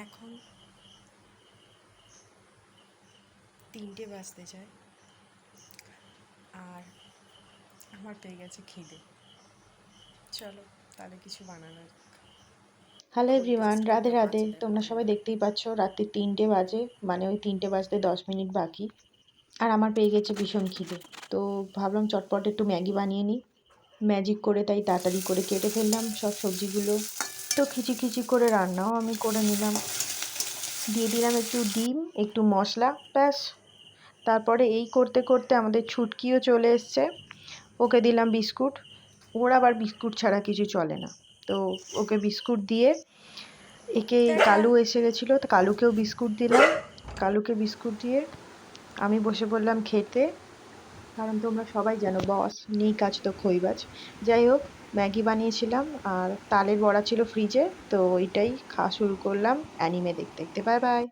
এখন 3টে বাজতে যায় আর আমার পেয়ে গেছে খিদে। চলো তাহলে কিছু বানানো যাক। হ্যালো খই এভরিওয়ান, টোস্ট রাধে কিংবা রাধে। পাঁচলের তোমরা বড়া। সবাই দেখতেই পাচ্ছ রাত্রি 3টে বাজে, মানে ওই 3টে বাজতে 10 মিনিট বাকি। আর আমার পেয়ে গেছে ভীষণ খিদে, তো ভাবলাম চটপট একটু ম্যাগি বানিয়ে নিই। ম্যাজিক করে তাই তাড়াতাড়ি করে কেটে ফেললাম সব সবজিগুলো। তো খিচি করে রান্নাও আমি করে নিলাম। দিয়ে দিলাম একটু ডিম, একটু মশলা, ব্যাস। তারপরে এই করতে করতে আমাদের ছুটকিও চলে এসছে, ওকে দিলাম বিস্কুট। ওর আবার বিস্কুট ছাড়া কিছু চলে না, তো ওকে বিস্কুট দিয়ে একে কালু এসে গেছিলো, তো কালুকেও বিস্কুট দিলাম। কালুকে বিস্কুট দিয়ে আমি বসে পড়লাম খেতে, কারণ তোমরা সবাই জানো বস নেই কাজ তো খইবাজ। যাই হোক, ম্যাগি বানিয়েছিলাম আর তালের বড়া ছিল ফ্রিজে, তো ওইটাই খাওয়া শুরু করলাম অ্যানিমে দেখতে দেখতে। Bye bye.